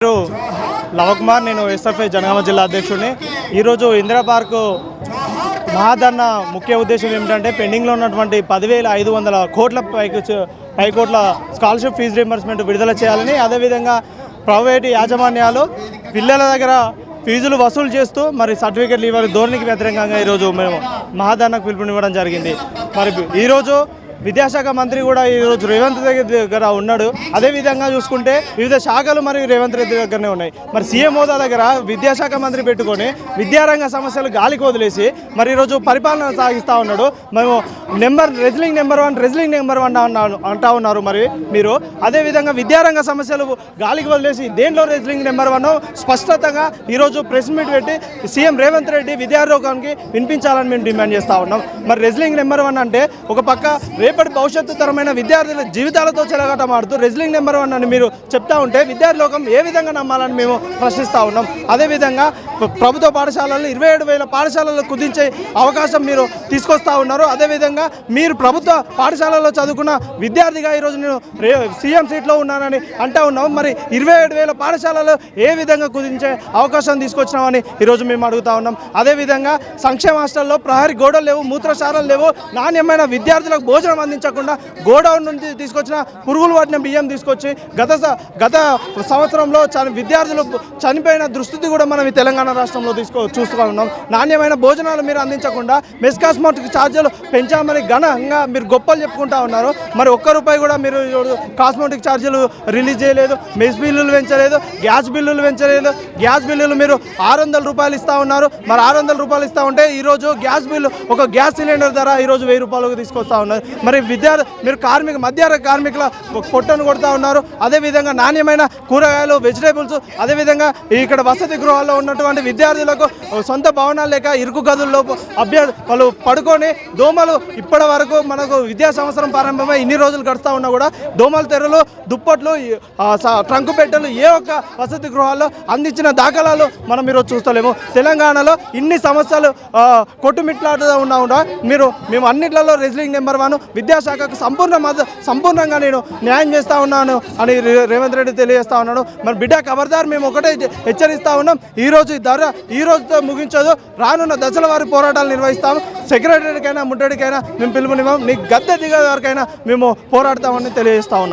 పేరు లవకుమార్, నేను ఎస్ఎఫ్ఐ జనగామ జిల్లా అధ్యక్షుడిని. ఈరోజు ఇందిరా పార్కు మహాధర్నా ముఖ్య ఉద్దేశం ఏమిటంటే పెండింగ్లో ఉన్నటువంటి 10,500 కోట్ల పైకోట్ల స్కాలర్షిప్ ఫీజు రీయింబర్స్మెంట్ విడుదల చేయాలని, అదేవిధంగా ప్రైవేటు యాజమాన్యాలు పిల్లల దగ్గర ఫీజులు వసూలు చేస్తూ మరి సర్టిఫికెట్లు ఇవ్వని ధోరణికి వ్యతిరేకంగా ఈరోజు మేము మహాధర్నాకు పిలుపునివ్వడం జరిగింది. మరి ఈరోజు విద్యాశాఖ మంత్రి కూడా ఈరోజు రేవంత్ రెడ్డి దగ్గర ఉన్నాడు. అదేవిధంగా చూసుకుంటే వివిధ శాఖలు మరియు రేవంత్ రెడ్డి దగ్గరనే ఉన్నాయి. మరి సీఎం హోదా దగ్గర విద్యాశాఖ మంత్రి పెట్టుకొని విద్యారంగ సమస్యలు గాలికి వదిలేసి మరి ఈరోజు పరిపాలన సాగిస్తూ ఉన్నాడు. మేము రెజ్లింగ్ నెంబర్ వన్ అంటా ఉన్నారు మరి మీరు. అదేవిధంగా విద్యారంగ సమస్యలు గాలికి వదిలేసి దేంట్లో రెజ్లింగ్ నెంబర్ 1 స్పష్టతగా ఈరోజు ప్రెస్ మీట్ పెట్టి సీఎం రేవంత్ రెడ్డి విద్యార్థులకి వినిపించాలని మేము డిమాండ్ చేస్తూ ఉన్నాం. మరి రెజ్లింగ్ నెంబర్ 1 అంటే ఒక పక్క రేపటి భవిష్యత్తు తరమైన విద్యార్థుల జీవితాలతో చెలగాటమాడుతూ రెజ్లింగ్ నెంబర్ 1 అని మీరు చెప్తా ఉంటే విద్యార్థి లోకం ఏ విధంగా నమ్మాలని మేము ప్రశ్నిస్తూ ఉన్నాం. అదేవిధంగా ప్రభుత్వ పాఠశాలలు 27,000 పాఠశాలలు కుదించే అవకాశం మీరు తీసుకొస్తా ఉన్నారు. అదేవిధంగా మీరు ప్రభుత్వ పాఠశాలలో చదువుకున్న విద్యార్థిగా ఈరోజు నేను సీఎం సీట్లో ఉన్నానని అంటూ ఉన్నాం. మరి 27,000 పాఠశాలలు ఏ విధంగా కుదించే అవకాశం తీసుకొచ్చినామని ఈరోజు మేము అడుగుతా ఉన్నాం. అదేవిధంగా సంక్షేమ హాస్టల్లో ప్రహరీ గోడలు లేవు, మూత్రశాలలు లేవు, నాణ్యమైన విద్యార్థులకు భోజనం అందించకుండా గోడౌన్ నుంచి తీసుకొచ్చిన పురుగులు పట్టిన బియ్యం తీసుకొచ్చి గత సంవత్సరంలో విద్యార్థులు చనిపోయిన దుస్థితి కూడా మనం ఈ తెలంగాణ రాష్ట్రంలో చూస్తూ ఉన్నాం. నాణ్యమైన భోజనాలు మీరు అందించకుండా మెస్ కాస్మోటిక్ ఛార్జీలు పెంచామని ఘనంగా మీరు గొప్పలు చెప్పుకుంటా ఉన్నారు. మరి ₹1 కూడా మీరు కాస్మోటిక్ ఛార్జీలు రిలీజ్ చేయలేదు, మెస్ బిల్లులు పెంచలేదు, గ్యాస్ బిల్లులు పెంచలేదు. గ్యాస్ బిల్లులు మీరు ₹600 ఇస్తూ ఉన్నారు. మరి ₹600 ఇస్తూ ఉంటే ఈరోజు గ్యాస్ బిల్లు ఒక గ్యాస్ సిలిండర్ ధర ఈరోజు ₹1000 తీసుకొస్తా ఉన్నారు. మరి మీరు మధ్య కార్మికుల పొట్టను కొడతా ఉన్నారు. అదేవిధంగా నాణ్యమైన కూరగాయలు, వెజిటేబుల్స్, అదేవిధంగా ఇక్కడ వసతి గృహాల్లో ఉన్నటువంటి విద్యార్థులకు సొంత భవనాలు లేక ఇరుకు గదుల్లో వాళ్ళు పడుకొని దోమలు ఇప్పటి వరకు మనకు విద్యా సంవత్సరం ప్రారంభమై ఇన్ని రోజులు గడుస్తూ ఉన్నా కూడా దోమల తెరలు, దుప్పట్లు, ట్రంకు పెట్టెలు ఏ ఒక్క వసతి గృహాల్లో అందించిన దాఖలాలు మనం ఈరోజు చూస్తలేము. తెలంగాణలో ఇన్ని సమస్యలు కొట్టుమిట్లాడుతూ ఉన్నా కూడా మేము అన్నిట్లలో రెజ్లింగ్ నెంబర్ 1 విద్యాశాఖకు సంపూర్ణంగా నేను న్యాయం చేస్తూ ఉన్నాను అని రేవంత్ రెడ్డి తెలియజేస్తా ఉన్నాడు. మరి బిడ్డ ఖబర్దార్, మేము ఒకటే హెచ్చరిస్తూ ఉన్నాం. ఈ రోజుతో ముగించదు, రానున్న దశల వారి పోరాటాలు నిర్వహిస్తాము. సెక్రటరీకైనా ముట్టడికైనా మేము పిలుపునివ్వం, నీకు గద్దె దిగే వరకైనా మేము పోరాడతామని తెలియజేస్తా ఉన్నాను.